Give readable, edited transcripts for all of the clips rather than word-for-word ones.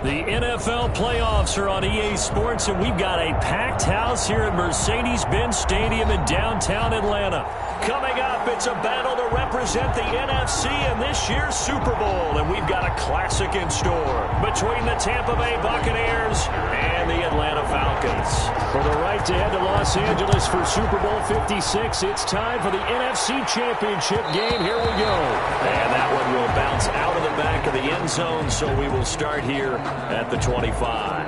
The NFL playoffs are on EA Sports, and we've got a packed house here at Mercedes-Benz Stadium in downtown Atlanta. Coming up, it's a battle to represent the NFC in this year's Super Bowl, and we've got a classic in store between the Tampa Bay Buccaneers and the Atlanta Falcons. For the right to head to Los Angeles for Super Bowl 56, it's time for the NFC Championship game. Here we go. And that one will bounce out of the back of the end zone, so we will start here at the 25.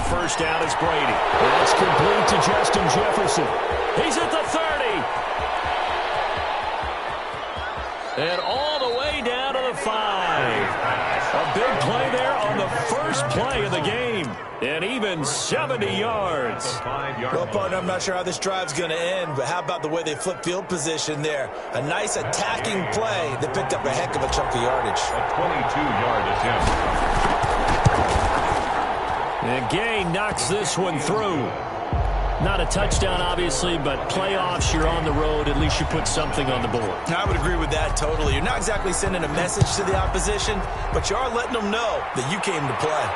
First down is Brady. That's complete to Justin Jefferson. He's at the 30. And all the way down to the 5. A big play there on the first play of the game. And even 70 yards. Well, partner, I'm not sure how this drive's going to end, but how about the way they flip field position there? A nice attacking play that picked up a heck of a chunk of yardage. A 22-yard attempt. And Gay knocks this one through. Not a touchdown, obviously, but playoffs, you're on the road. At least you put something on the board. I would agree with that totally. You're not exactly sending a message to the opposition, but you are letting them know that you came to play.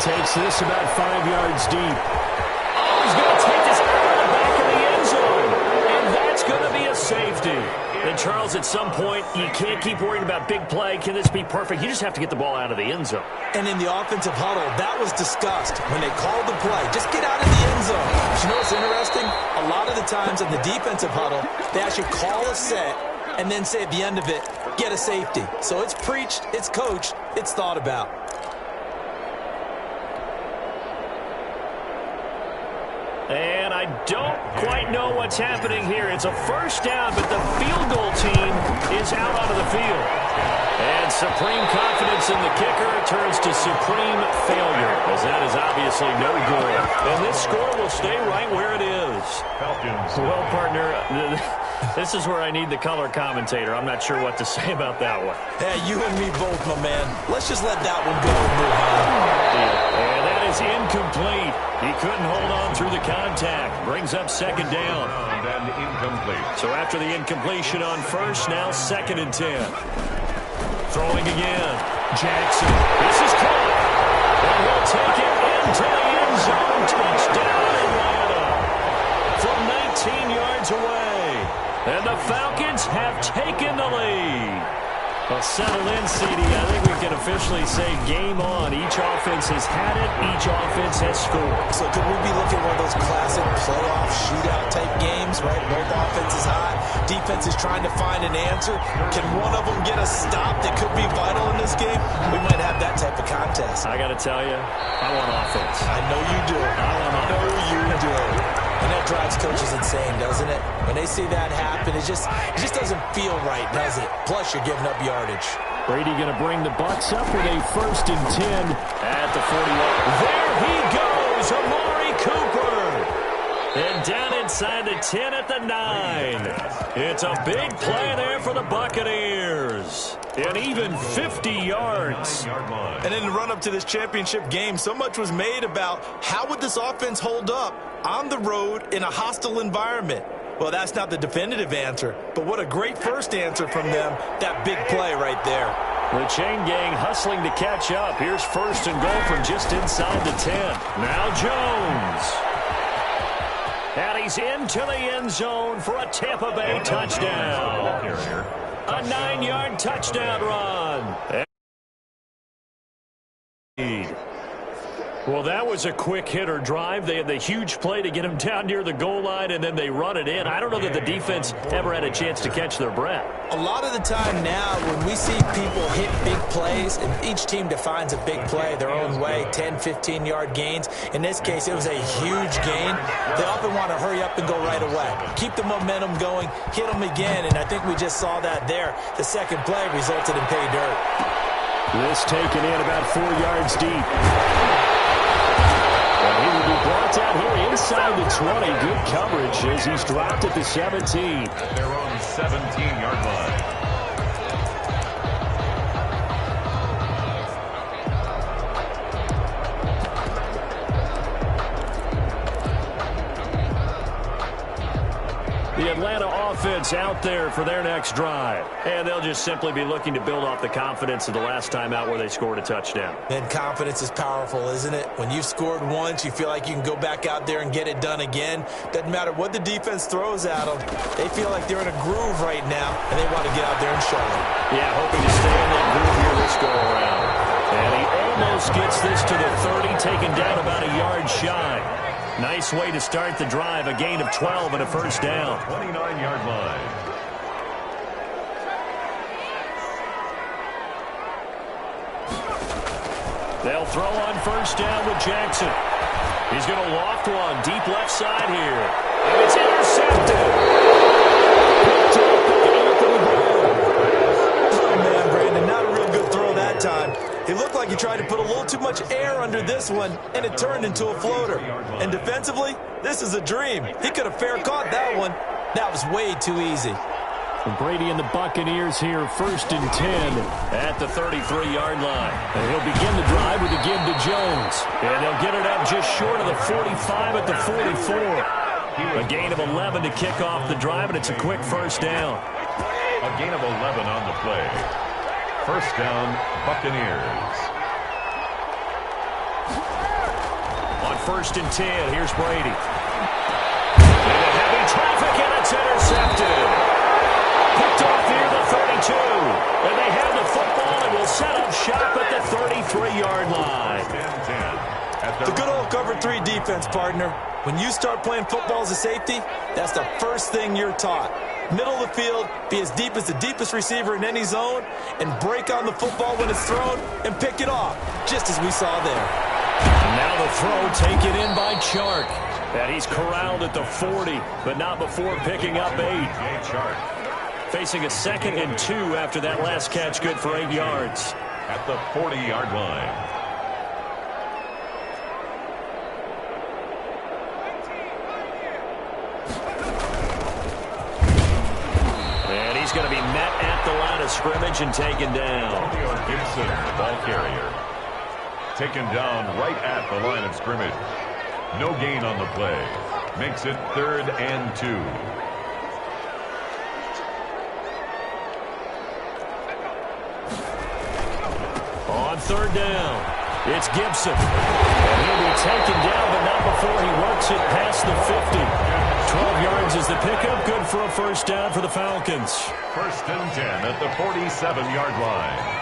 Takes this about 5 yards deep. Oh, he's going to take this out of the back of the end zone. And that's going to be a safety. And, Charles, at some point, you can't keep worrying about big play. Can this be perfect? You just have to get the ball out of the end zone. And in the offensive huddle, that was discussed when they called the play. Just get out of the end zone. But you know what's interesting? A lot of the times in the defensive huddle, they actually call a set and then say at the end of it, get a safety. So it's preached, it's coached, it's thought about. And I don't quite know what's happening here. It's a first down, but the field goal team is out onto the field. And supreme confidence in the kicker turns to supreme failure, as that is obviously no good. And this score will stay right where it is. Well, partner, this is where I need the color commentator. I'm not sure what to say about that one. Hey, you and me both, my man. Let's just let that one go and move on. And that is incomplete. He couldn't hold on through the contact. Brings up second down. And incomplete. So after the incompletion on first, now 2nd and 10. Throwing again. Jackson. This is caught. And he'll take it into the end zone. Touchdown, Atlanta. From 19 yards away. And the Falcons have taken the lead. Well, settle in, CD. I think we can officially say game on. Each offense has had it. Each offense has scored. So could we be looking at one of those classic playoff shootout-type games, right? Both offenses hot. Defense is trying to find an answer. Can one of them get a stop that could be vital in this game? We might have that type of contest. I got to tell you, I want offense. I know you do. I know you do. And that drives coaches insane, doesn't it? When they see that happen, it just doesn't feel right, does it? Plus, you're giving up yardage. Brady going to bring the Bucs up with a 1st and 10 at the 41. There he goes, Amari Cooper. And down inside the 10 at the 9. It's a big play there for the Buccaneers. And even 50 yards. And in the run-up to this championship game, so much was made about how would this offense hold up on the road in a hostile environment. Well, that's not the definitive answer, but what a great first answer from them, that big play right there. The chain gang hustling to catch up. Here's 1st and goal from just inside the 10. Now Jones. And he's into the end zone for a Tampa Bay touchdown. A 9-yard touchdown run. Well, that was a quick hitter drive. They had the huge play to get him down near the goal line, and then they run it in. I don't know that the defense ever had a chance to catch their breath. A lot of the time now, when we see people hit big plays, and each team defines a big play their own way, 10, 15-yard gains. In this case, it was a huge gain. They often want to hurry up and go right away. Keep the momentum going, hit them again, and I think we just saw that there. The second play resulted in pay dirt. This taken in about 4 yards deep. And he will be brought down here inside the 20. Good coverage as he's dropped at the 17. At their own 17-yard line. The Atlanta offense out there for their next drive. And they'll just simply be looking to build off the confidence of the last time out where they scored a touchdown. And confidence is powerful, isn't it? When you've scored once, you feel like you can go back out there and get it done again. Doesn't matter what the defense throws at them. They feel like they're in a groove right now, and they want to get out there and show it. Yeah, hoping to stay in that groove here this go-around. And he almost gets this to the 30, taken down about a yard shy. Nice way to start the drive, a gain of 12 and a first down. 29-yard line. They'll throw on first down with Jackson. He's going to loft one deep left side here. And it's intercepted. Oh, man, Brandon, not a real good throw that time. It looked like he tried to put a little too much air under this one, and it turned into a floater. And defensively, this is a dream. He could have fair caught that one. That was way too easy. And Brady and the Buccaneers here, 1st and 10 at the 33-yard line. And he'll begin the drive with a give to Jones. And they'll get it up just short of the 45 at the 44. A gain of 11 to kick off the drive, and it's a quick first down. A gain of 11 on the play. First down, Buccaneers. On 1st and 10, here's Brady. Into heavy traffic, and it's intercepted. Picked off near the 32. And they have the football and will set up shop at the 33-yard line. 10-10. The good old cover 3 defense, partner. When you start playing football as a safety, that's the first thing you're taught. Middle of the field, be as deep as the deepest receiver in any zone, and break on the football when it's thrown and pick it off, just as we saw there. And now the throw taken in by Chark. And he's corralled at the 40, but not before picking up 8. Chark. Facing a 2nd and 2 after that last catch, good for 8 yards. At the 40-yard line. And he's going to be met at the line of scrimmage and taken down. Gibson, ball carrier. Taken down right at the line of scrimmage. No gain on the play. Makes it 3rd and 2. On 3rd down, it's Gibson. And he'll be taken down, but not before he works it past the 50. 12 yards is the pickup. Good for a first down for the Falcons. 1st and 10 at the 47-yard line.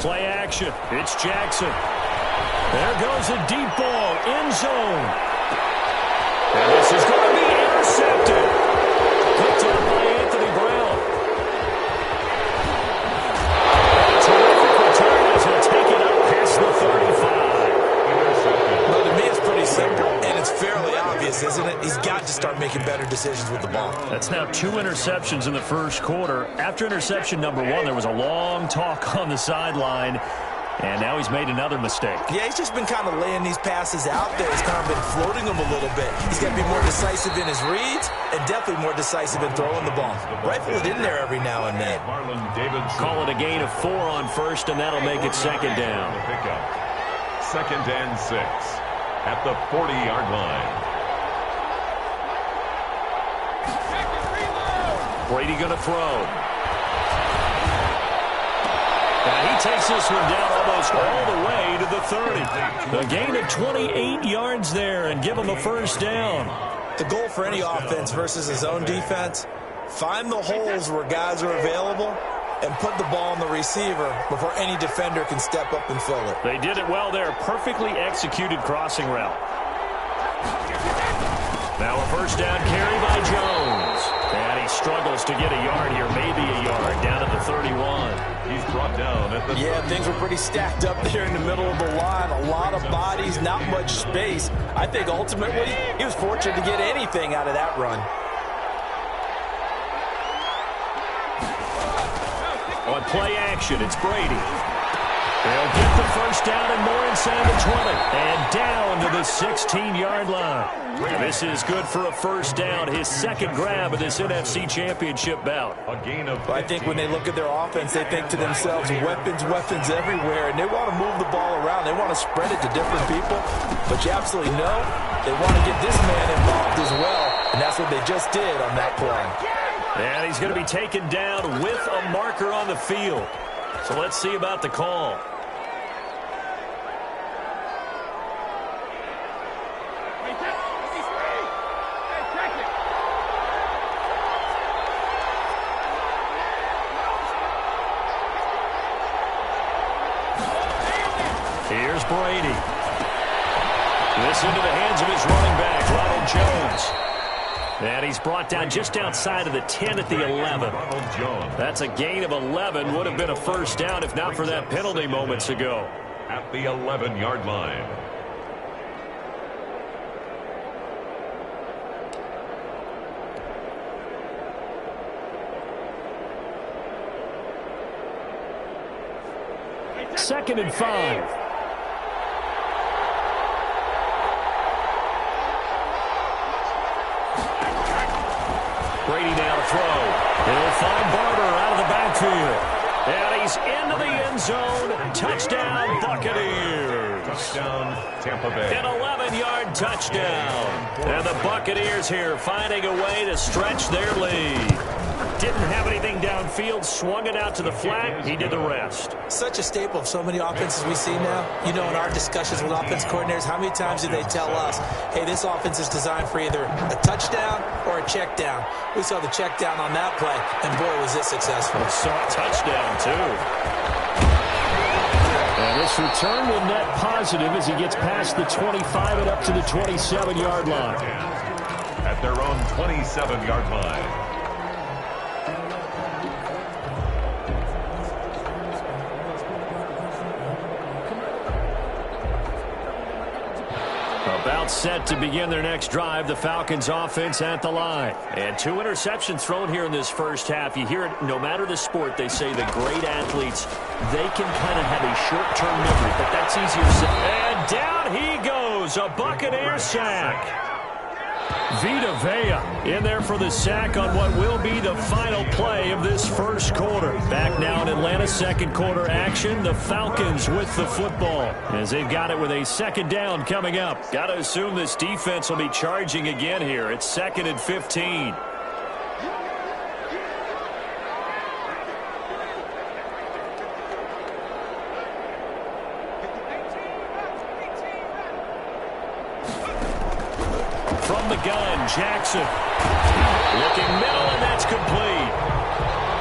Play action. It's Jackson. There goes a deep ball. End zone. And this is going to be intercepted. Picked up by Anthony Brown. Terrific return as he'll take it up past the 35. Well, to me, it's pretty simple, and it's fairly obvious, isn't it? He's got to start making better decisions with the ball. That's now 2 interceptions in the first quarter. After interception number 1, there was a long talk on the sideline, and now he's made another mistake. Yeah, he's just been kind of laying these passes out there. He's kind of been floating them a little bit. He's got to be more decisive in his reads and definitely more decisive in throwing the ball. Rifle it in there every now and then. Marlon Davidson. Call it a gain of 4 on first, and that'll make it 2nd down. Pickup. 2nd and 6 at the 40-yard line. Brady going to throw. And he takes this one down almost all the way to the 30. A gain of 28 yards there and give him a first down. The goal for any offense versus his own defense, find the holes where guys are available and put the ball on the receiver before any defender can step up and fill it. They did it well there. Perfectly executed crossing route. Now a first down carry by Jones. And he struggles to get a yard here, maybe a yard, down at the 31. He's brought down at the... Yeah, things were pretty stacked up there in the middle of the line. A lot of bodies, not much space. I think ultimately he was fortunate to get anything out of that run. On play action, it's Brady. They'll get the first down and more inside the 20. And down to the 16-yard line. This is good for a first down. His second grab of this NFC Championship bout. A gain of... I think when they look at their offense, they think to themselves, weapons, weapons everywhere. And they want to move the ball around. They want to spread it to different people. But you absolutely know they want to get this man involved as well. And that's what they just did on that play. And he's going to be taken down with a marker on the field. So let's see about the call. Here's Brady. This into the hands of his running back, Ronald Jones. And he's brought down just outside of the 10 at the 11. That's a gain of 11. Would have been a first down if not for that penalty moments ago. At the 11-yard line. Second and 5. Brady now to throw. He'll find Barber out of the backfield. And he's into the end zone. Touchdown, Buccaneers. Touchdown, Tampa Bay. An 11-yard touchdown. And the Buccaneers here finding a way to stretch their lead. Didn't have anything downfield, swung it out to the flat. He did the rest. Such a staple of so many offenses we see now. You know, in our discussions with offense coordinators, how many times do they tell us, hey, this offense is designed for either a touchdown or a check down. We saw the check down on that play, and boy, was it successful. We saw a touchdown, too. And this return will net positive as he gets past the 25 and up to the 27-yard line. At their own 27-yard line. About set to begin their next drive, the Falcons offense at the line. And 2 interceptions thrown here in this first half. You hear it, no matter the sport, they say the great athletes, they can kind of have a short-term memory, but that's easier said. And down he goes, a Buccaneer sack. Vita Vea in there for the sack on what will be the final play of this first quarter. Back now in Atlanta, second quarter action. The Falcons with the football as they've got it with a second down coming up. Got to assume this defense will be charging again here. It's 2nd and 15. From the gun, Jackson. Looking middle, and that's complete.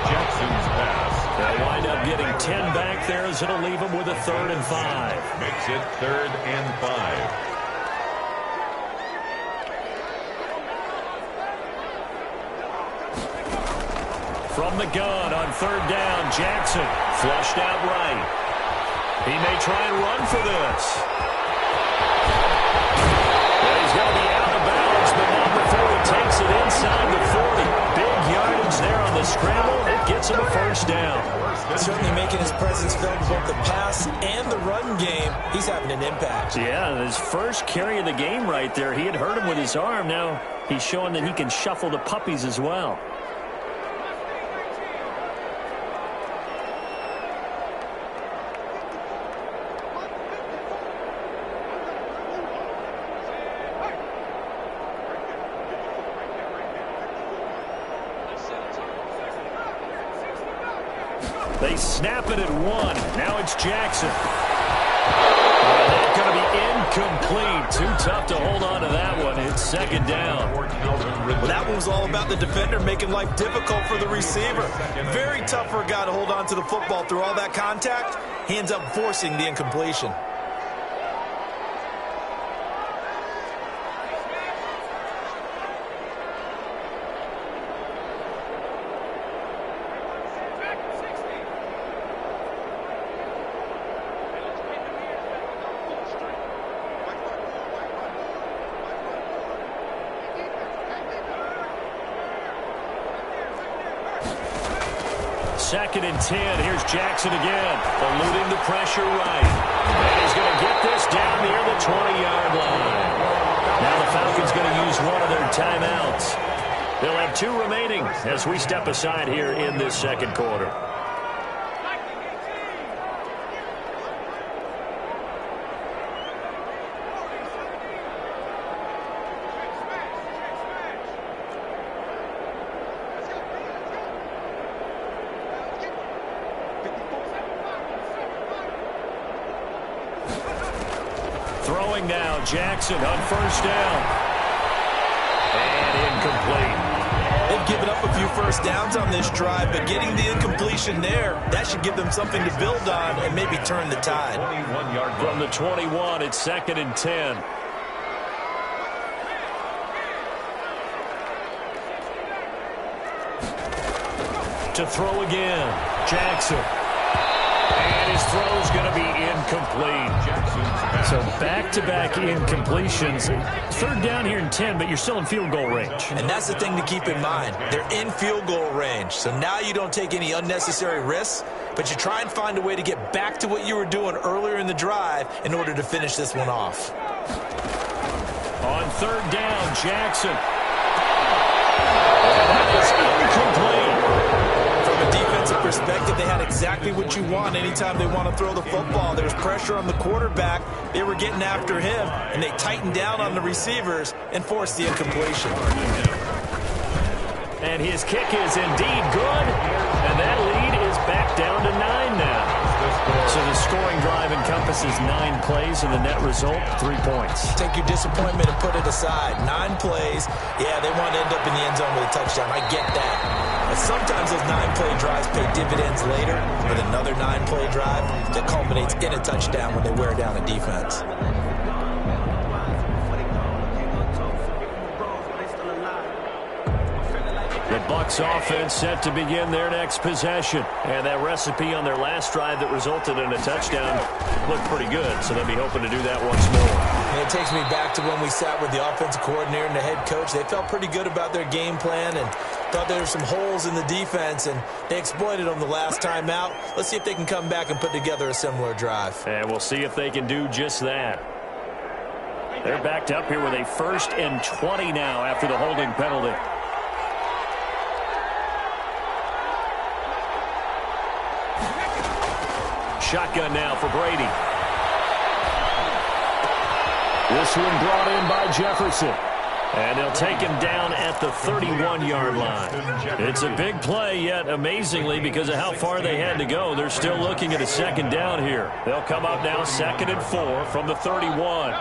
Jackson's pass. They'll wind up getting 10 back there as it'll leave them with a 3rd and 5. Makes it 3rd and 5. From the gun on 3rd down, Jackson. Flushed out right. He may try and run for this. He's going to be out of bounds, but not before he takes it inside the 40. Big yardage there on the scramble. It gets him a first down. Certainly making his presence felt in both the pass and the run game. He's having an impact. Yeah, his first carry of the game right there. He had hurt him with his arm. Now he's showing that he can shuffle the puppies as well. They snap it at 1. Now it's Jackson. That's going to be incomplete. Too tough to hold on to that one. It's 2nd down. Well, that one was all about the defender making life difficult for the receiver. Very tough for a guy to hold on to the football through all that contact. He ends up forcing the incompletion. 2nd and 10. Here's Jackson again, eluding the pressure right. And he's going to get this down near the 20-yard line. Now the Falcons going to use one of their timeouts. They'll have 2 remaining as we step aside here in this second quarter. Throwing now, Jackson on first down. And incomplete. They've given up a few first downs on this drive, but getting the incompletion there, that should give them something to build on and maybe turn the tide. From the 21, it's 2nd and 10. To throw again, Jackson. And his throw's going to be incomplete. So back-to-back incompletions. 3rd down here in 10, but you're still in field goal range. And that's the thing to keep in mind. They're in field goal range. So now you don't take any unnecessary risks, but you try and find a way to get back to what you were doing earlier in the drive in order to finish this one off. On 3rd down, Jackson. And that is incomplete. From a defensive perspective, they had exactly what you want anytime they want to throw the football. There was pressure on the quarterback. They were getting after him, and they tightened down on the receivers and forced the incompletion. And his kick is indeed good, and that lead is back down to 9 now. So the scoring drive encompasses 9 plays, and the net result, 3 points. Take your disappointment and put it aside. 9 plays. Yeah, they want to end up in the end zone with a touchdown. I get that. But sometimes those 9-play drives pay dividends later with another 9-play drive that culminates in a touchdown when they wear down a defense. The Bucs offense set to begin their next possession. And that recipe on their last drive that resulted in a touchdown looked pretty good, so they'll be hoping to do that once more. And it takes me back to when we sat with the offensive coordinator and the head coach. They felt pretty good about their game plan and thought there were some holes in the defense, and they exploited them the last time out. Let's see if they can come back and put together a similar drive. And we'll see if they can do just that. They're backed up here with a 1st and 20 now after the holding penalty. Shotgun now for Brady. This one brought in by Jefferson. And they'll take him down at the 31-yard line. It's a big play, yet amazingly, because of how far they had to go, they're still looking at a 2nd down here. They'll come up now 2nd and 4 from the 31.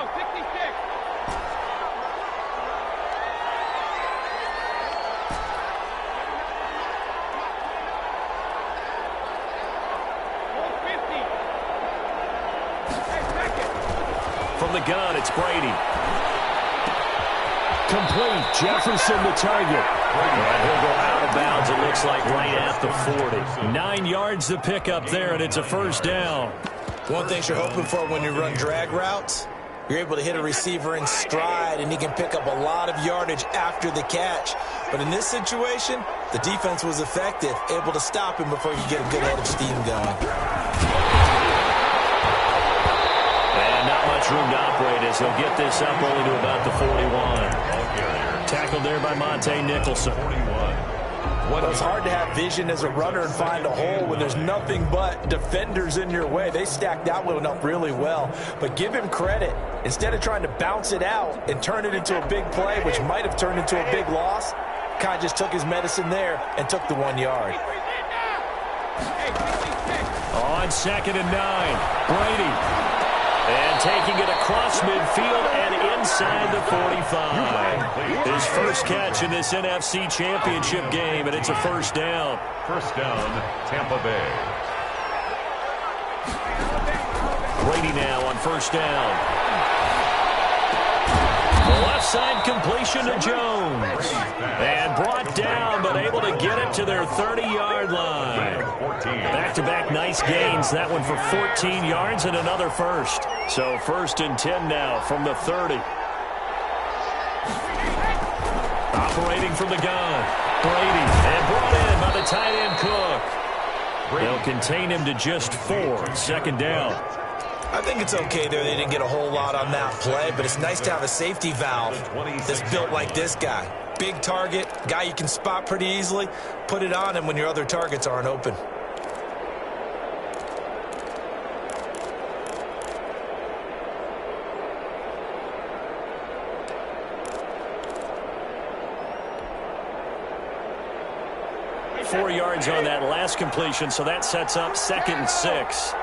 From the gun, it's Brady. Complete. Jefferson the target. And he'll go out of bounds, it looks like, right at the 40. 9 yards to pick up there, and it's a 1st down. One thing you're hoping for when you run drag routes, you're able to hit a receiver in stride, and he can pick up a lot of yardage after the catch. But in this situation, the defense was effective, able to stop him before he could get a good head of steam going. Much room to operate as he'll get this up only to about the 41. Tackled there by Monte Nicholson. Well, it's hard to have vision as a runner and find a hole when there's nothing but defenders in your way. They stacked that one up really well. But give him credit. Instead of trying to bounce it out and turn it into a big play, which might have turned into a big loss, kind of just took his medicine there and took the 1 yard. On 2nd and 9, Brady. And taking it across midfield and inside the 45. His first catch in this NFC Championship game, and it's a 1st down. 1st down, Tampa Bay. Brady now on 1st down. The left side completion to Jones. And brought down, but able to get it to their 30-yard line. Back-to-back nice gains. That one for 14 yards and another 1st. So 1st and 10 now from the 30. Operating from the gun. Brady. And brought in by the tight end Cook. They'll contain him to just 4. Second down. I think it's okay there. They didn't get a whole lot on that play, but it's nice to have a safety valve that's built like this guy. Big target, guy you can spot pretty easily. Put it on him when your other targets aren't open. Four yards on that last completion, so that sets up 2nd and 6.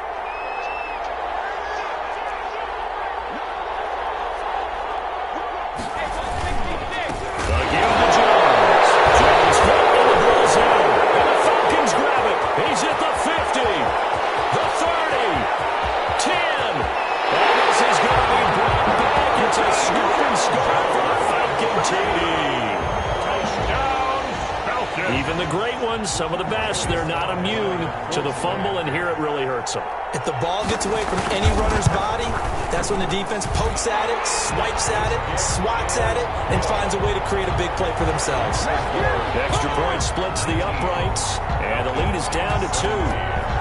Even the great ones, some of the best, they're not immune to the fumble, and here it really hurts them. If the ball gets away from any runner's body, that's when the defense pokes at it, swipes at it, swats at it, and finds a way to create a big play for themselves. The extra point splits the uprights, and the lead is down to 2.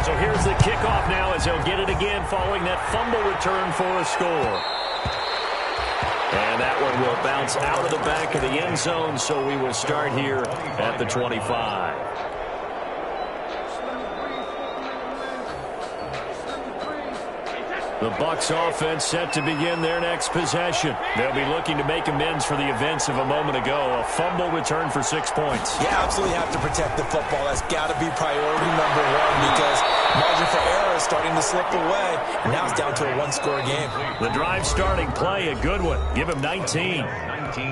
So here's the kickoff now as they'll get it again following that fumble return for a score. And that one will bounce out of the back of the end zone, so we will start here at the 25. The Bucs offense set to begin their next possession. They'll be looking to make amends for the events of a moment ago. A fumble return for 6 points. Yeah, absolutely have to protect the football. That's got to be priority number 1 because margin for error is starting to slip away. And now it's down to a one-score game. The drive starting play, a good one. Give him 19.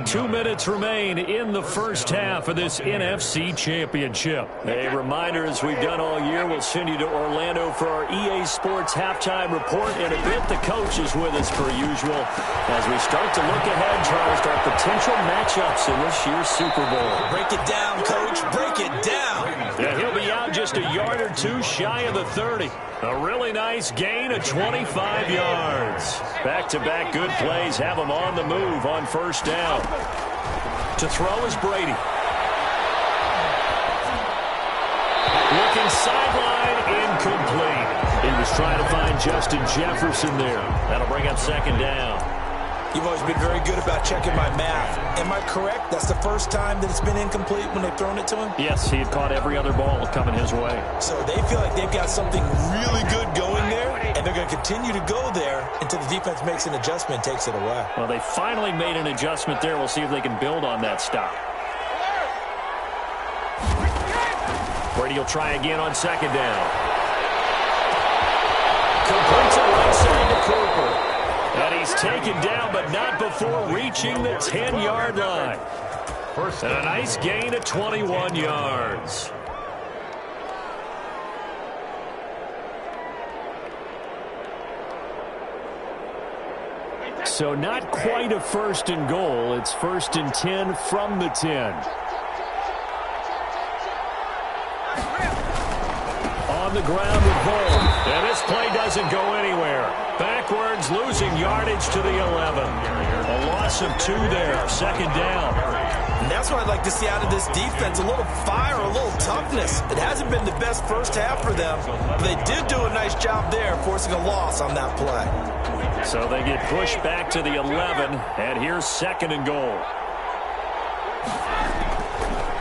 2 minutes remain in the first half of this NFC Championship. A reminder, as we've done all year, we'll send you to Orlando for our EA Sports halftime report. In a bit, the coach is with us per usual as we start to look ahead, Charles, to our potential matchups in this year's Super Bowl. Break it down, Coach. Break it down. Yeah, he'll be out just a yard or 2 shy of the 30. A really nice gain of 25 yards. Back-to-back good plays have him on the move on first down. To throw is Brady. Looking sideline, incomplete. He was trying to find Justin Jefferson there. That'll bring up second down. You've always been very good about checking my math. Am I correct? That's the first time that it's been incomplete when they've thrown it to him? Yes, he had caught every other ball coming his way. So they feel like they've got something really good going there, and they're going to continue to go there until the defense makes an adjustment and takes it away. Well, they finally made an adjustment there. We'll see if they can build on that stop. Brady will try again on second down. Completes it right side to Cooper. And he's taken down, but not before reaching the 10-yard line. And a nice gain of 21 yards. So not quite a 1st and goal. It's 1st and 10 from the 10. On the ground with Ball. And this play doesn't go anywhere. Backwards, losing yardage to the 11. A loss of 2 there. Second down. And that's what I'd like to see out of this defense. A little fire, a little toughness. It hasn't been the best first half for them. But they did do a nice job there, forcing a loss on that play. So they get pushed back to the 11. And here's 2nd and goal.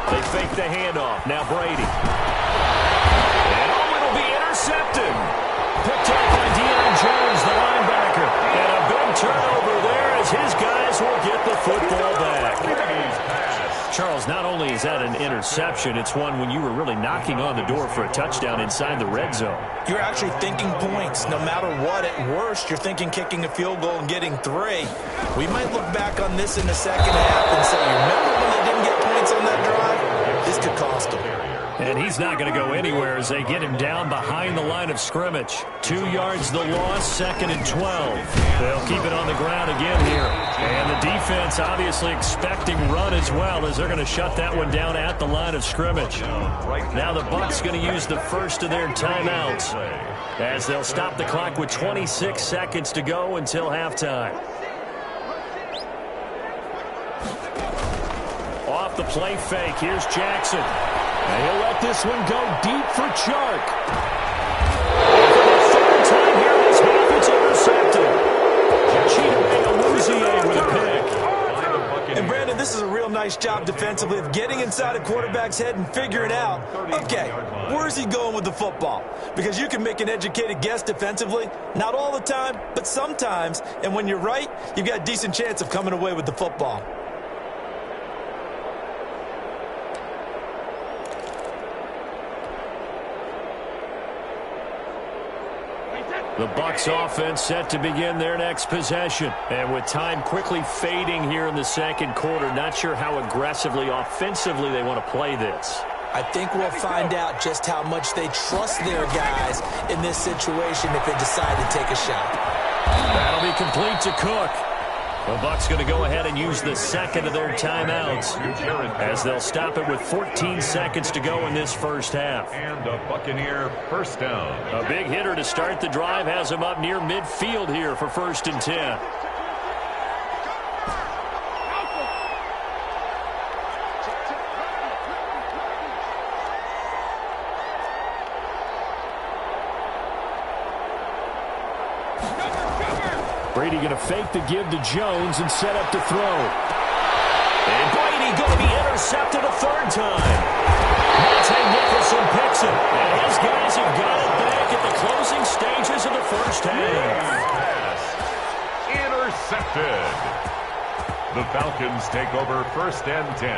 They fake the handoff. Now Brady. Intercepted. Picked up by Deion Jones, the linebacker. And a big turnover there as his guys will get the football back. Charles, not only is that an interception, it's one when you were really knocking on the door for a touchdown inside the red zone. You're actually thinking points. No matter what, at worst, you're thinking kicking a field goal and getting 3. We might look back on this in the second half and say, remember when they didn't get points on that drive? This could cost them. And he's not going to go anywhere as they get him down behind the line of scrimmage. 2 yards the loss, 2nd and 12. They'll keep it on the ground again here. And the defense obviously expecting run as well as they're going to shut that one down at the line of scrimmage. Now the Bucs going to use the first of their timeouts as they'll stop the clock with 26 seconds to go until halftime. Off the play fake, here's Jackson. And he'll let this one go deep for Chark. And for the third time here in this half, it's intercepted. Cheetah Awuzie with a pick. And Brandon, this is a real nice job defensively of getting inside a quarterback's head and figuring out, okay, where's he going with the football? Because you can make an educated guess defensively, not all the time, but sometimes. And when you're right, you've got a decent chance of coming away with the football. The Bucs offense set to begin their next possession. And with time quickly fading here in the second quarter, not sure how aggressively, offensively they want to play this. I think we'll find out just how much they trust their guys in this situation if they decide to take a shot. That'll be complete to Cook. The Bucs going to go ahead and use the second of their timeouts as they'll stop it with 14 seconds to go in this first half. And a Buccaneer first down. A big hitter to start the drive has him up near midfield here for 1st and 10. Brady going to fake the give to Jones and set up to throw. And Brady going to be intercepted a third time. Monte Nicholson picks it. And his guys have got it back at the closing stages of the first half. Intercepted. The Falcons take over 1st and 10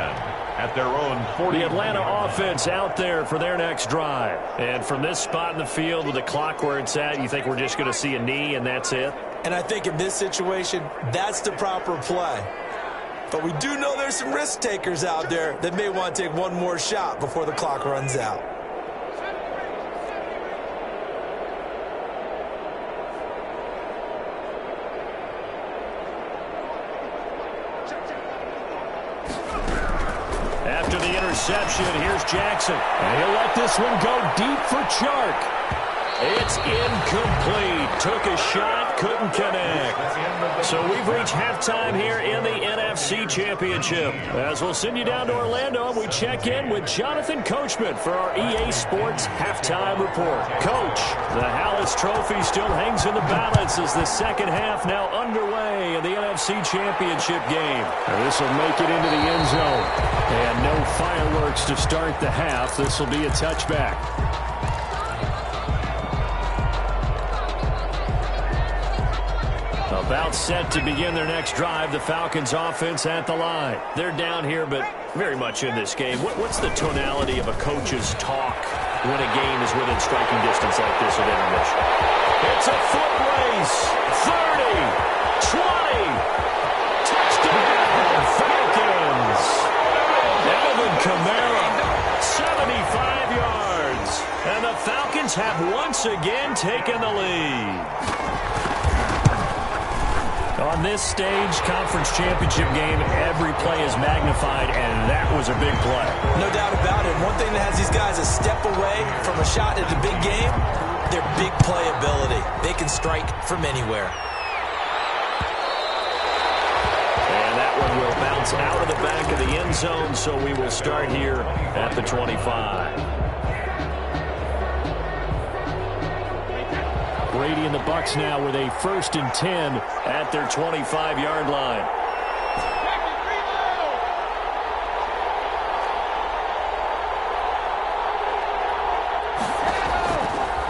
at their own 40. The Atlanta offense out there for their next drive. And from this spot in the field with the clock where it's at, you think we're just going to see a knee and that's it? And I think in this situation, that's the proper play. But we do know there's some risk takers out there that may want to take one more shot before the clock runs out. After the interception, here's Jackson. And he'll let this one go deep for Chark. It's incomplete. Took a shot, couldn't connect. So we've reached halftime here in the NFC Championship. As we'll send you down to Orlando, we check in with Jonathan Coachman for our EA Sports Halftime Report. Coach, the Hallis Trophy still hangs in the balance as the second half now underway in the NFC Championship game. This will make it into the end zone. And no fireworks to start the half. This will be a touchback. About set to begin their next drive, the Falcons offense at the line. They're down here, but very much in this game. What's the tonality of a coach's talk when a game is within striking distance like this at intermission? It's a foot race. 30, 20, touchdown, Falcons. Alvin Kamara, 75 yards. And the Falcons have once again taken the lead. On this stage, conference championship game, every play is magnified, and that was a big play. No doubt about it. One thing that has these guys a step away from a shot at the big game, their big play ability. They can strike from anywhere. And that one will bounce out of the back of the end zone, so we will start here at the 25. Brady and the Bucs now with a 1st and 10 at their 25-yard line.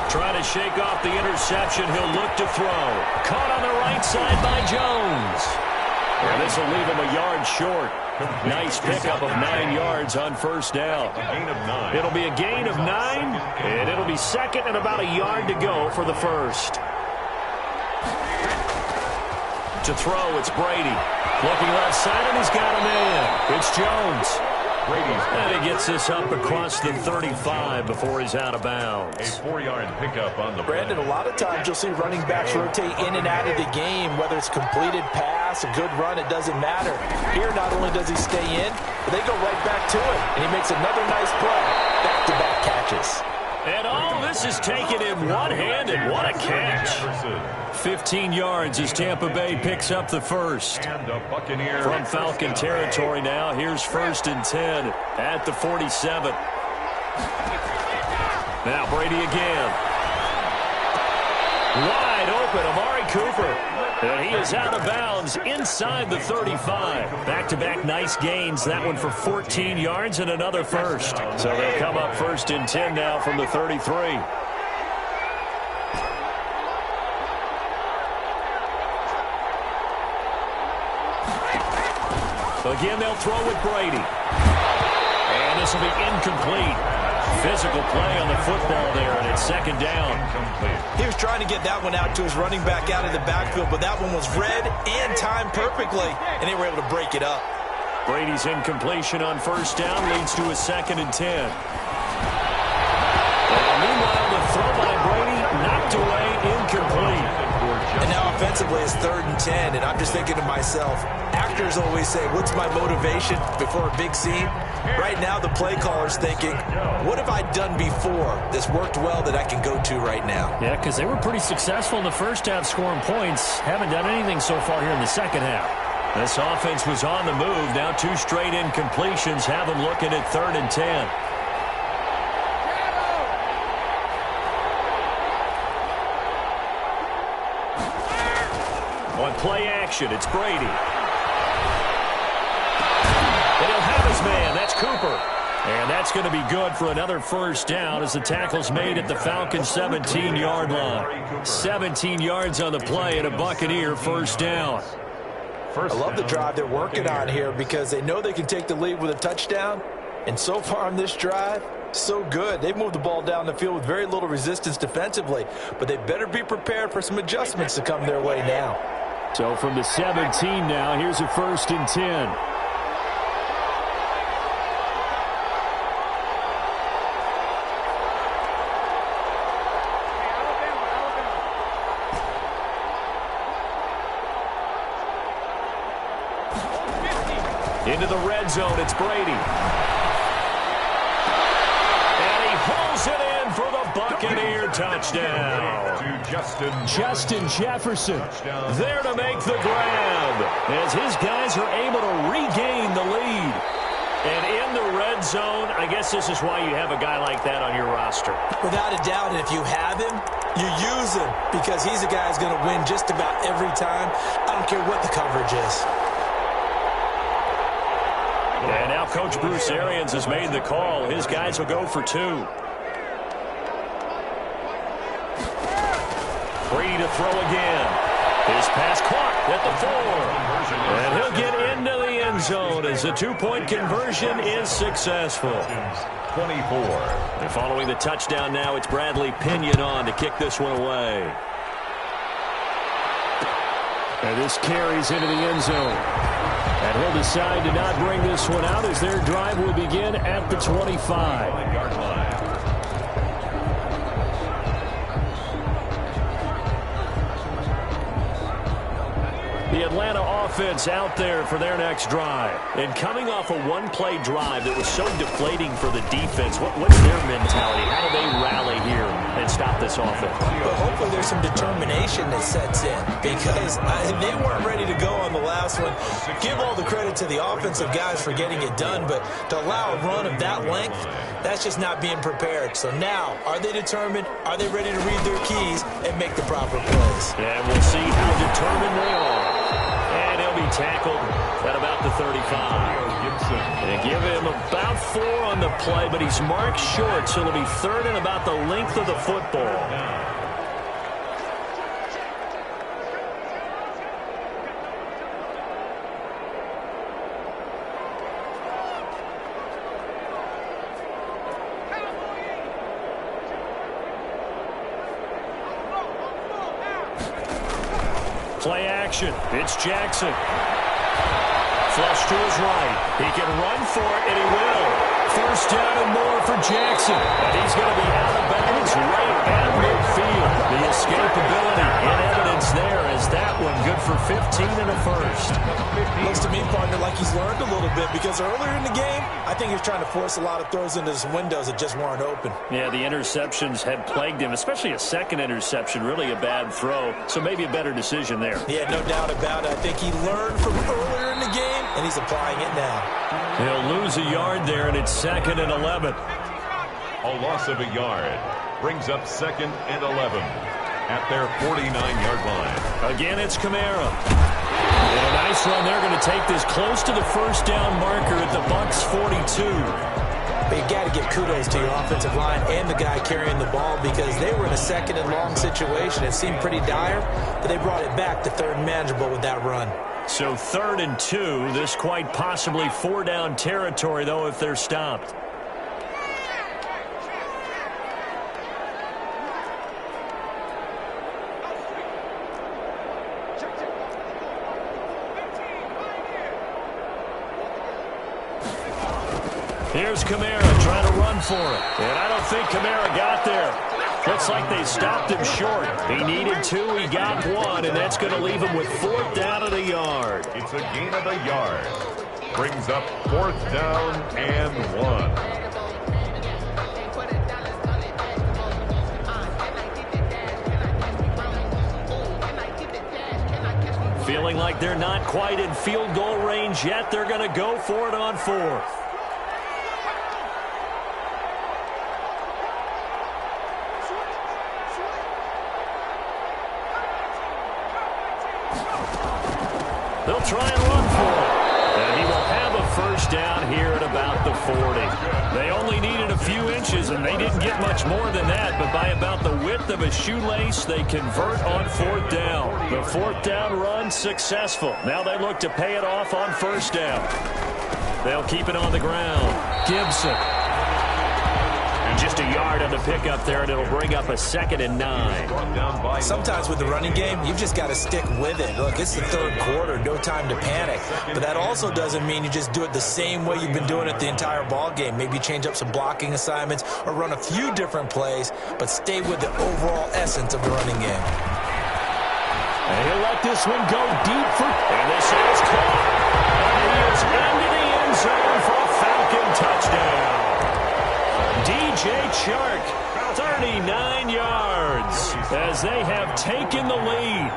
Trying to shake off the interception. He'll look to throw. Caught on the right side by Jones. And this will leave him a yard short. Nice pickup of 9 yards on 1st down. It'll be a gain of 9, and it'll be second and about a yard to go for the first. To throw, it's Brady. Looking left side, and he's got him in. It's Jones. And he gets this up across the 35 before he's out of bounds. A 4-yard pickup on the Brandon, a lot of times you'll see running backs rotate in and out of the game, whether it's completed pass, a good run, it doesn't matter. Here, not only does he stay in, but they go right back to it, and he makes another nice play. Back-to-back catches. And all this is taken in one-handed. What a catch. 15 yards as Tampa Bay picks up the first. From Falcon territory now, here's 1st and 10 at the 47. Now Brady again. Wide open, Amari Cooper. And he is out of bounds inside the 35. Back-to-back nice gains. That one for 14 yards and another first. So they'll come up 1st and 10 now from the 33. Again, they'll throw with Brady. And this will be incomplete. Physical play on the football there, and it's 2nd down. He was trying to get that one out to his running back out of the backfield, but that one was read and timed perfectly, and they were able to break it up. Brady's incompletion on 1st down leads to a 2nd and 10. And meanwhile, the throw by Brady knocked away, incomplete. And now offensively it's 3rd and 10, and I'm just thinking to myself, actors always say, what's my motivation before a big scene? Right now the play caller's thinking, what have I done before that's worked well that I can go to right now? Yeah, because they were pretty successful in the first half scoring points. Haven't done anything so far here in the second half. This offense was on the move. Now 2 straight incompletions have them looking at 3rd and 10. On play action, it's Brady. And he'll have his man. That's Cooper. And that's going to be good for another 1st down as the tackle's made at the Falcons' 17-yard line. 17 yards on the play and a Buccaneer 1st down. I love the drive they're working on here because they know they can take the lead with a touchdown. And so far on this drive, so good. They've moved the ball down the field with very little resistance defensively. But they better be prepared for some adjustments to come their way now. So from the 17 now, here's a 1st and 10. Into the red zone, it's Brady. And he hauls it in for the Buccaneer touchdown. Justin Jefferson there to make the grab as his guys are able to regain the lead. And in the red zone, I guess this is why you have a guy like that on your roster. Without a doubt, and if you have him, you use him because he's a guy who's going to win just about every time. I don't care what the coverage is. And now Coach Bruce Arians has made the call. His guys will go for 2. Free to throw again. His pass caught at the 4. And he'll get into the end zone as the 2-point conversion is successful. 24. And following the touchdown now, it's Bradley Pinion on to kick this one away. And this carries into the end zone. And he'll decide to not bring this one out as their drive will begin at the 25. The Atlanta offense out there for their next drive. And coming off a one-play drive that was so deflating for the defense, what's their mentality? How do they rally here and stop this offense? Well, hopefully there's some determination that sets in because they weren't ready to go on the last one. Give all the credit to the offensive guys for getting it done, but to allow a run of that length, that's just not being prepared. So now, are they determined? Are they ready to read their keys and make the proper plays? And we'll see how determined they are. And he'll be tackled at about the 35. They give him about 4 on the play, but he's marked short, so it'll be 3rd and about the length of the football. Play action. It's Jackson. Flush to his right. He can run for it, and he will. 1st down and more for Jackson. And he's going to be out of bounds right at midfield. The escapability in evidence there as that one good for 15 and a first. Looks to me, partner, like he's learned a little bit because earlier in the game, I think he was trying to force a lot of throws into his windows that just weren't open. Yeah, the interceptions had plagued him, especially a second interception, really a bad throw. So maybe a better decision there. Yeah, no doubt about it. I think he learned from earlier in the game, and he's applying it now. He'll lose a yard there, and it's 2nd and 11. A loss of a yard. Brings up 2nd and 11 at their 49-yard line. Again, it's Kamara. And a nice run. They're going to take this close to the first down marker at the Bucs 42. But you got to give kudos to your offensive line and the guy carrying the ball because they were in a 2nd and long situation. It seemed pretty dire, but they brought it back to 3rd and manageable with that run. So 3rd and 2. This quite possibly 4-down territory, though, if they're stopped. Here's Kamara trying to run for it. And I don't think Kamara got there. Looks like they stopped him short. He needed 2. He got 1, and that's going to leave him with 4th down and a yard. It's a gain of a yard. Brings up 4th down and 1. Feeling like they're not quite in field goal range yet. They're going to go for it on 4th. They'll try and run for it. And he will have a first down here at about the 40. They only needed a few inches, and they didn't get much more than that. But by about the width of a shoelace, they convert on 4th down. The 4th down run successful. Now they look to pay it off on 1st down. They'll keep it on the ground. Gibson. And just a yard on the pickup there, and it'll bring up a 2nd and 9. Sometimes with the running game, you've just got to stick with it. Look, it's the 3rd quarter, no time to panic. But that also doesn't mean you just do it the same way you've been doing it the entire ball game. Maybe change up some blocking assignments or run a few different plays, but stay with the overall essence of the running game. And he'll let this one go deep for, and this is caught. And he is into the end zone for a Falcon touchdown. DJ Chark, 39 yards, as they have taken the lead.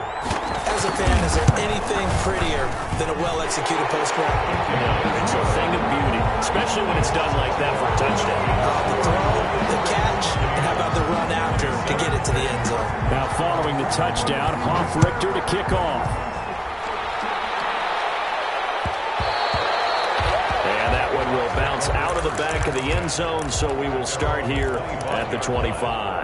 As a fan, is there anything prettier than a well-executed post-grab? No, it's a thing of beauty, especially when it's done like that for a touchdown. The throw, the catch, and how about the run after to get it to the end zone? Now following the touchdown, Hoff Richter to kick off. Will bounce out of the back of the end zone, so we will start here at the 25.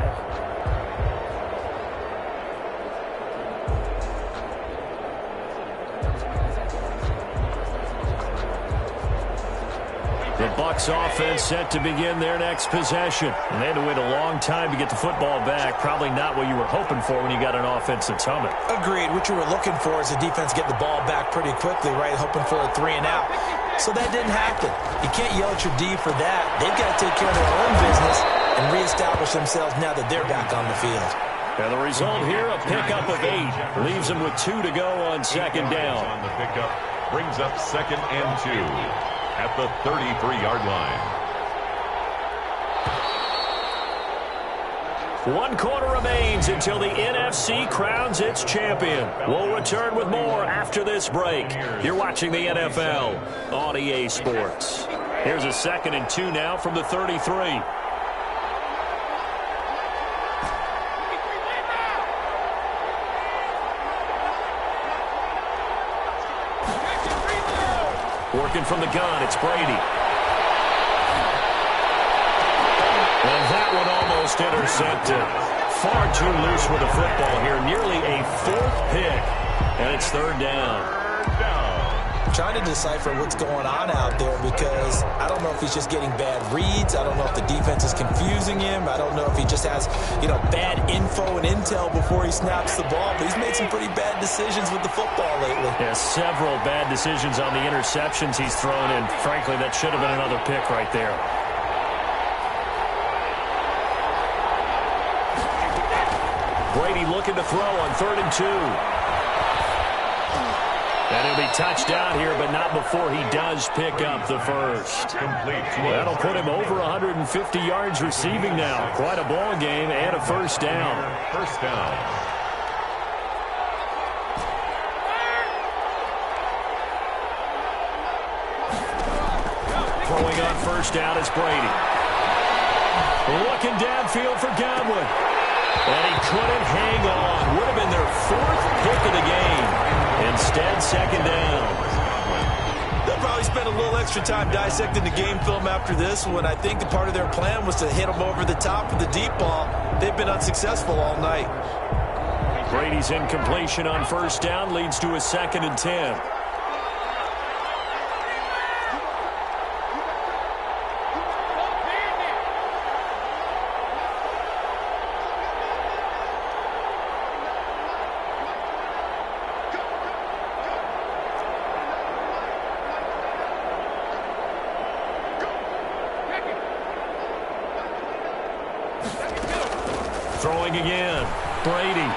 The Bucs offense set to begin their next possession. And they had to wait a long time to get the football back. Probably not what you were hoping for when you got an offense that's humming. Agreed. What you were looking for is the defense get the ball back pretty quickly, right? Hoping for a 3 and out. So that didn't happen. You can't yell at your D for that. They've got to take care of their own business and reestablish themselves now that they're back on the field. And the result here, a pickup of 8. Leaves them with 2 to go on 2nd down. On the pickup brings up 2nd and 2 at the 33-yard line. 1 quarter remains until the NFC crowns its champion. We'll return with more after this break. You're watching the NFL on EA Sports. Here's a 2nd and 2 now from the 33. Working from the gun, it's Brady. And that one almost intercepted. Far too loose with the football here. Nearly a 4th pick. And it's 3rd down. Trying to decipher what's going on out there because I don't know if he's just getting bad reads. I don't know if the defense is confusing him. I don't know if he just has, bad info and intel before he snaps the ball. But he's made some pretty bad decisions with the football lately. Yeah, several bad decisions on the interceptions he's thrown in. Frankly, that should have been another pick right there. Brady looking to throw on 3rd and 2. And he'll be touched down here, but not before he does pick up the first. That'll put him over 150 yards receiving now. Quite a ball game and a first down. First down. Throwing on first down is Brady. Looking downfield for Godwin. And he couldn't hang on. Would have been their 4th pick of the game. Instead, second down. They'll probably spend a little extra time dissecting the game film after this one. I think the part of their plan was to hit them over the top of the deep ball. They've been unsuccessful all night. Brady's incompletion on first down leads to a 2nd and 10. Throwing again. Brady.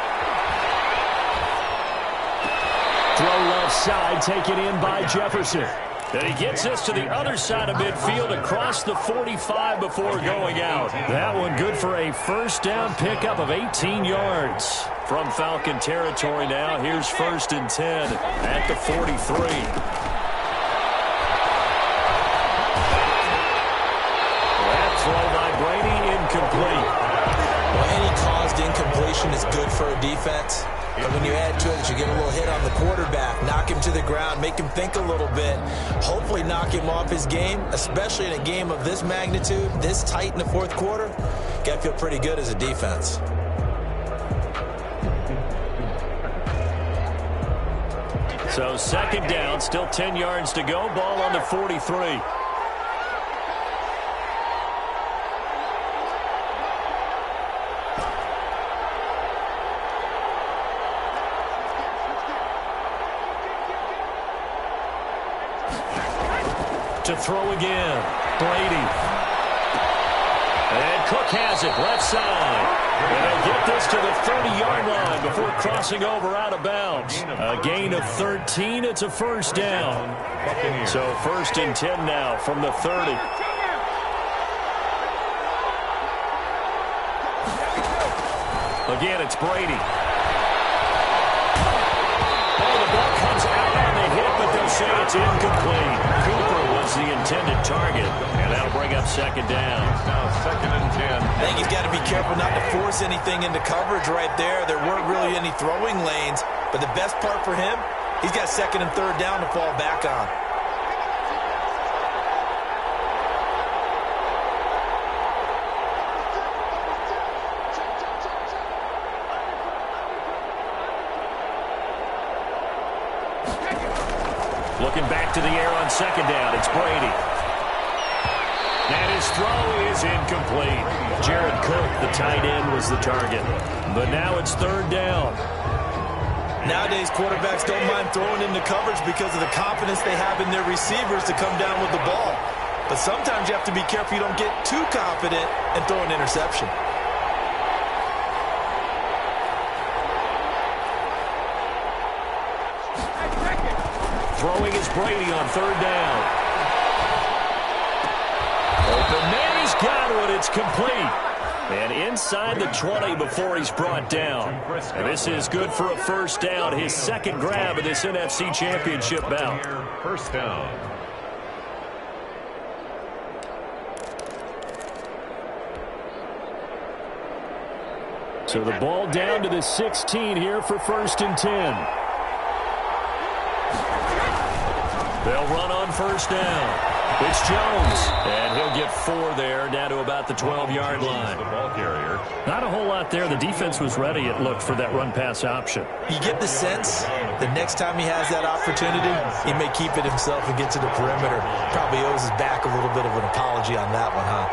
Throw left side, taken in by Jefferson. And he gets this to the other side of midfield across the 45 before going out. That one good for a first down pickup of 18 yards. From Falcon territory now, here's 1st and 10 at the 43. That throw by Brady incomplete. Well, any caused incompletion is good for a defense. But when you add to it, you get a little hit on the quarterback, knock him to the ground, make him think a little bit, hopefully knock him off his game, especially in a game of this magnitude, this tight in the 4th quarter. Got to feel pretty good as a defense. So 2nd down, still 10 yards to go, ball on the 43. To throw again, Brady. And Cook has it, left side. And they'll get this to the 30-yard line before crossing over out of bounds. A gain of 13, it's a first down. So 1st and 10 now from the 30. Again, it's Brady. Oh, the ball comes out on the hit, but they'll say it's incomplete. Cooper was the intended target, and that'll bring up 2nd down. Now 2nd and 10. I think he's got to be careful not to force anything into coverage right there. There weren't really any throwing lanes, but the best part for him, he's got 2nd and 3rd down to fall back on. Looking back to the air on 2nd down, it's Brady. And his throw is incomplete. Jared Cook, the tight end, was the target. But now it's 3rd down. Nowadays, quarterbacks don't mind throwing into coverage because of the confidence they have in their receivers to come down with the ball. But sometimes you have to be careful you don't get too confident and throw an interception. Throwing is Brady on 3rd down. Open man, he's got it. It's complete. And inside the 20 before he's brought down. And this is good for a first down. His 2nd grab of this NFC Championship bout. First down. So the ball down to the 16 here for 1st and 10. They'll run on first down. It's Jones, and he'll get 4 there, down to about the 12-yard line. The ball carrier. Not a whole lot there. The defense was ready, it looked, for that run-pass option. You get the sense the next time he has that opportunity, he may keep it himself and get to the perimeter. Probably owes his back a little bit of an apology on that one, huh?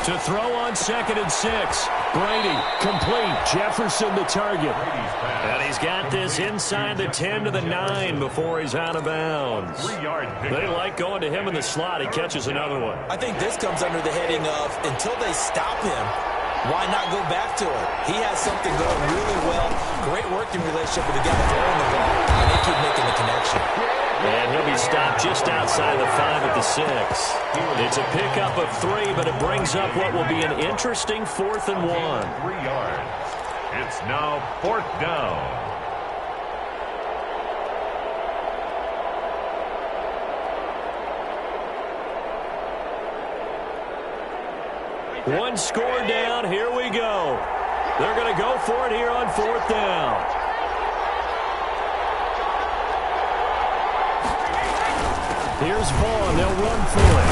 To throw on 2nd and 6. Brady, complete. Jefferson the target. And he's got this inside the 10 to the 9 before he's out of bounds. 3-yard pick. They like going to him in the slot. He catches another one. I think this comes under the heading of until they stop him, why not go back to it? He has something going really well. Great working relationship with the guy throwing the ball, and they keep making the connection. And he'll be stopped just outside the 5 at the 6. It's a pickup of 3, but it brings up what will be an interesting 4th and 1. 3 yards. It's now 4th down. One score down. Here we go. They're going to go for it here on 4th down. Here's Vaughn. They'll run for it.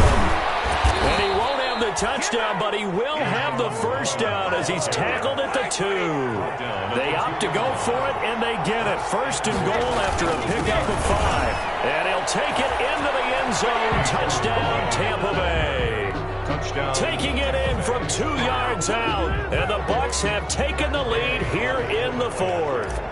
And he won't have the touchdown, but he will have the first down as he's tackled at the 2. They opt to go for it, and they get it. 1st and goal after a pickup of 5. And he'll take it into the end zone. Touchdown, Tampa Bay. Touchdown. Taking it in from 2 yards out. And the Bucs have taken the lead here in the 4th.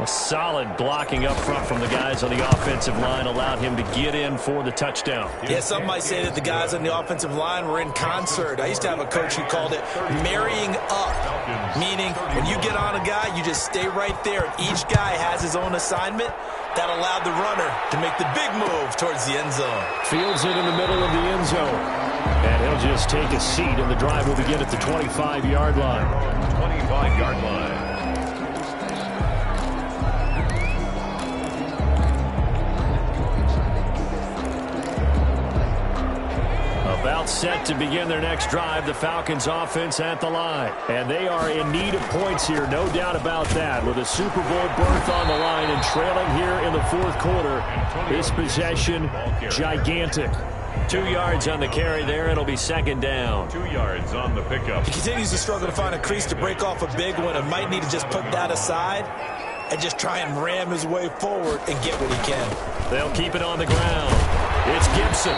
A solid blocking up front from the guys on the offensive line allowed him to get in for the touchdown. Yeah, some might say that the guys on the offensive line were in concert. I used to have a coach who called it marrying up, meaning when you get on a guy, you just stay right there. Each guy has his own assignment. That allowed the runner to make the big move towards the end zone. Fields it in the middle of the end zone. And he'll just take a seat, and the drive will begin at the 25-yard line. 25-yard line. About set to begin their next drive, the Falcons offense at the line. And they are in need of points here, no doubt about that. With a Super Bowl berth on the line and trailing here in the 4th quarter, this possession gigantic. 2 yards on the carry there. It'll be 2nd down. 2 yards on the pickup. He continues to struggle to find a crease to break off a big one and might need to just put that aside and just try and ram his way forward and get what he can. They'll keep it on the ground. It's Gibson.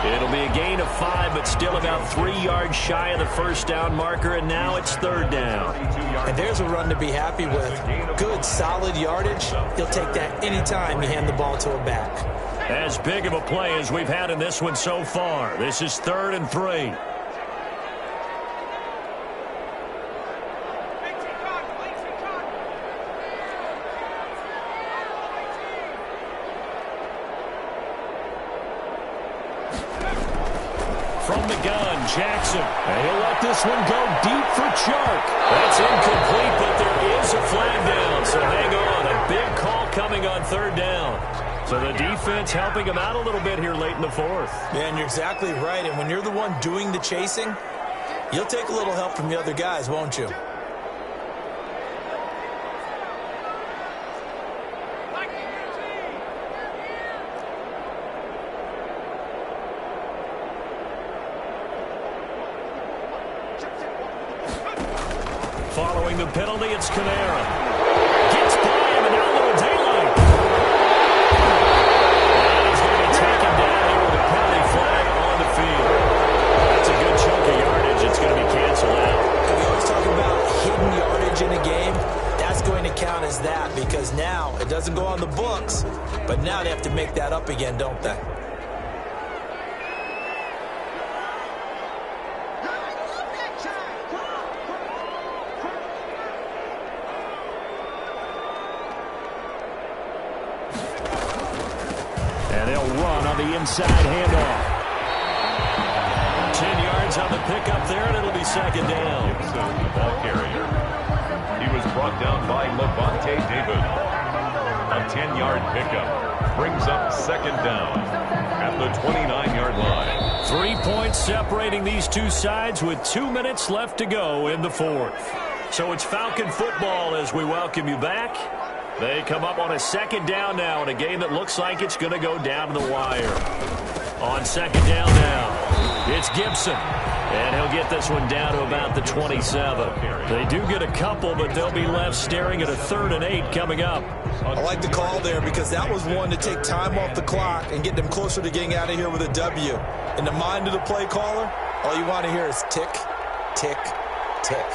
It'll be a gain of 5, but still about 3 yards shy of the first down marker, and now it's 3rd down. And there's a run to be happy with. Good, solid yardage. He'll take that anytime you hand the ball to a back. As big of a play as we've had in this one so far. This is 3rd and 3. From the gun, Jackson. And he'll let this one go deep for Chark. That's incomplete, but there is a flag down. So hang on. A big call coming on 3rd down. So the defense helping him out a little bit here late in the 4th. Man, you're exactly right. And when you're the one doing the chasing, you'll take a little help from the other guys, won't you? Following the penalty, it's Kamara. Gets by him, and now a little daylight. And he's going to be taken down here with a penalty flag on the field. That's a good chunk of yardage. It's going to be canceled out. We always talk about hidden yardage in a game. That's going to count as that because now it doesn't go on the books, but now they have to make that up again, don't they? Inside handoff. 10 yards on the pickup there, and it'll be 2nd down. Gibson, the ball carrier. He was brought down by Levante David. A 10-yard pickup brings up 2nd down at the 29-yard line. 3 points separating these two sides with 2 minutes left to go in the 4th. So it's Falcon football as we welcome you back. They come up on a 2nd down now in a game that looks like it's going to go down to the wire. On 2nd down now, it's Gibson. And he'll get this one down to about the 27. They do get a couple, but they'll be left staring at a 3rd and 8 coming up. I like the call there because that was one to take time off the clock and get them closer to getting out of here with a W. In the mind of the play caller, all you want to hear is tick, tick, tick.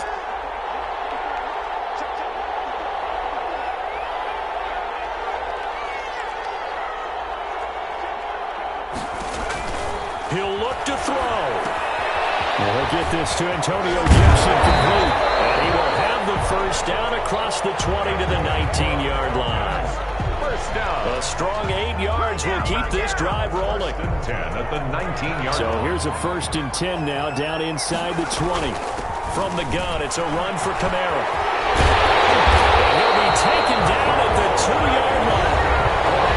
He'll look to throw. And he'll get this to Antonio Gibson complete. And he will have the first down across the 20 to the 19-yard line. First down. A strong 8 yards will keep this drive rolling. 10 at the 19-yard So line. here's a 1st and 10 now down inside the 20. From the gun, it's a run for Kamara. And he'll be taken down at the 2-yard line.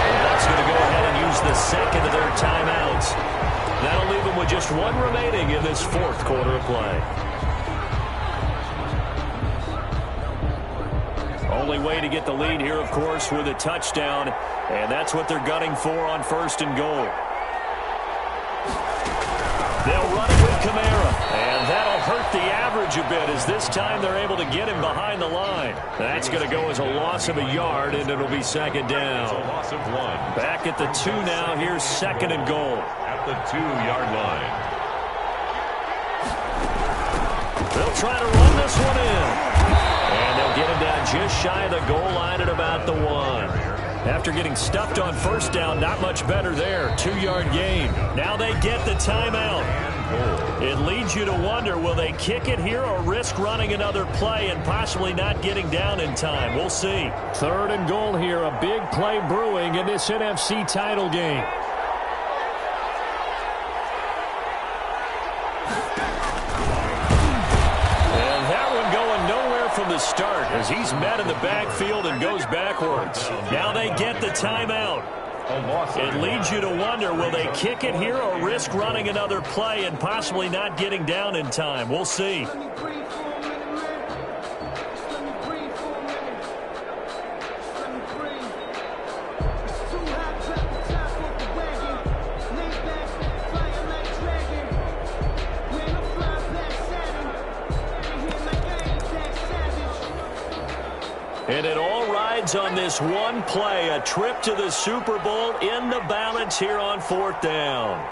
And that's going to go ahead and use the second of their timeouts. That'll leave them with just one remaining in this fourth quarter of play. Only way to get the lead here, of course, with a touchdown, and that's what they're gunning for on 1st and goal. They'll run it with Kamara, and that'll hurt the average a bit as this time they're able to get him behind the line. That's going to go as a loss of a yard, and it'll be 2nd down. It's a loss of 1. Back at the 2 now. Here's 2nd and goal. At the 2-yard line. They'll try to run this one in. And they'll get him down just shy of the goal line at about the 1. After getting stuffed on 1st down, not much better there. 2-yard gain. Now they get the timeout. It leads you to wonder, will they kick it here or risk running another play and possibly not getting down in time? We'll see. 3rd and goal here. A big play brewing in this NFC title game. From the start as he's met in the backfield and goes backwards. Now they get the timeout. It leads you to wonder, will they kick it here or risk running another play and possibly not getting down in time? We'll see. And it all rides on this one play, a trip to the Super Bowl in the balance here on 4th down.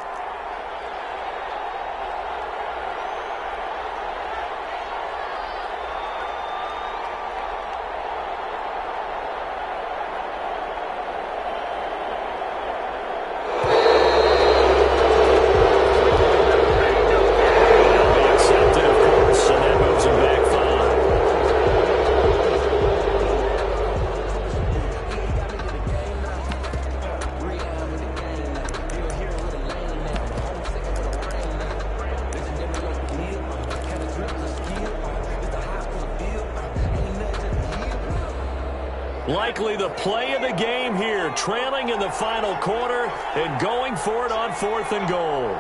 Likely the play of the game here, trailing in the final quarter and going for it on 4th and goal.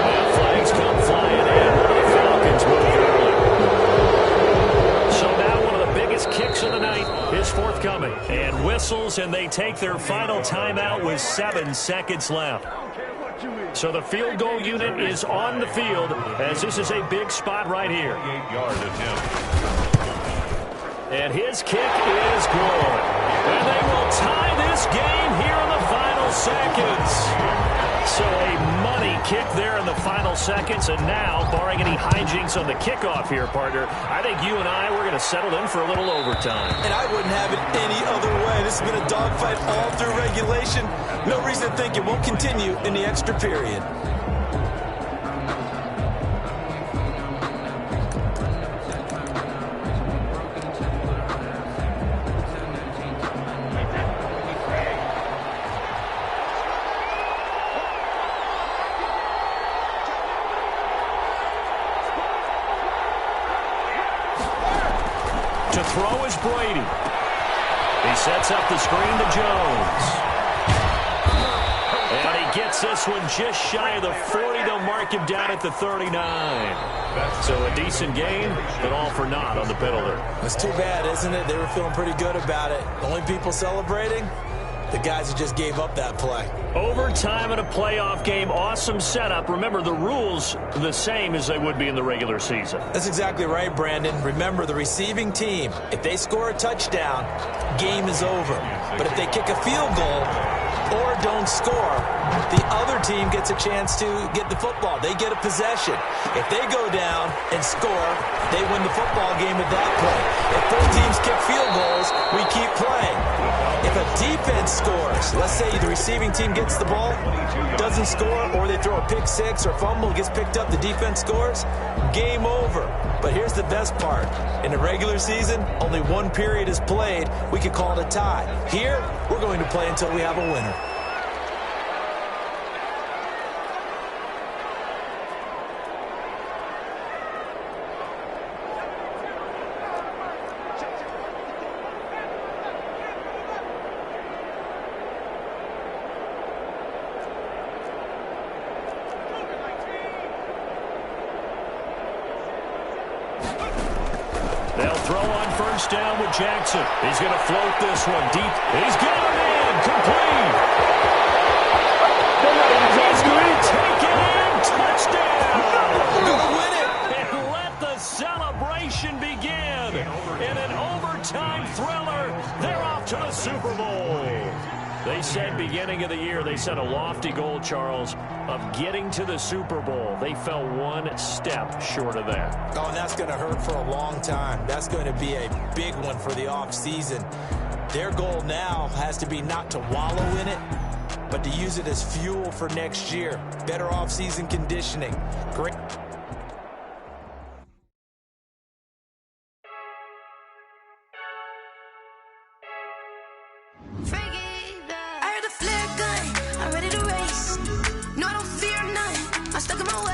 Now flags come flying in. The Falcons move early. So now one of the biggest kicks of the night is forthcoming. And whistles, and they take their final timeout with 7 seconds left. So the field goal unit is on the field as this is a big spot right here. 8-yard attempt. And his kick is good. And they will tie this game here in the final seconds. So a money kick there in the final seconds. And now, barring any hijinks on the kickoff here, partner, I think you and I, we're going to settle in for a little overtime. And I wouldn't have it any other way. This has been a dogfight all through regulation. No reason to think it won't continue in the extra period. To throw is Brady. He sets up the screen to Jones. And he gets this one just shy of the 40. They'll mark him down at the 39. So a decent game, but all for naught on the penalty. It's too bad, isn't it? They were feeling pretty good about it. The only people celebrating, the guys who just gave up that play. Overtime in a playoff game, awesome setup. Remember, the rules the same as they would be in the regular season. That's exactly right, Brandon. Remember, the receiving team, if they score a touchdown, game is over. But if they kick a field goal or don't score, the other team gets a chance to get the football. They get a possession. If they go down and score, they win the football game at that point. If both teams kick field goals, we keep playing. If a defense scores, let's say the receiving team gets the ball, doesn't score, or they throw a pick six or fumble, gets picked up, the defense scores, game over. But here's the best part. In the regular season, only one period is played. We could call it a tie. Here, we're going to play until we have a winner. on first down with Jackson. He's going to float this one deep. He's got it in. Complete. He's going to take it in. Touchdown. Gonna win it. And let the celebration begin. In an overtime thriller, they're off to the Super Bowl. They said beginning of the year, they set a lofty goal, Charles, of getting to the Super Bowl. They fell one step short of that. Oh, and that's going to hurt for a long time. That's going to be a big one for the offseason. Their goal now has to be not to wallow in it, but to use it as fuel for next year. Better offseason conditioning. Great. I heard the flare gun, I'm ready to race. No, I don't fear none. I'm stuck in my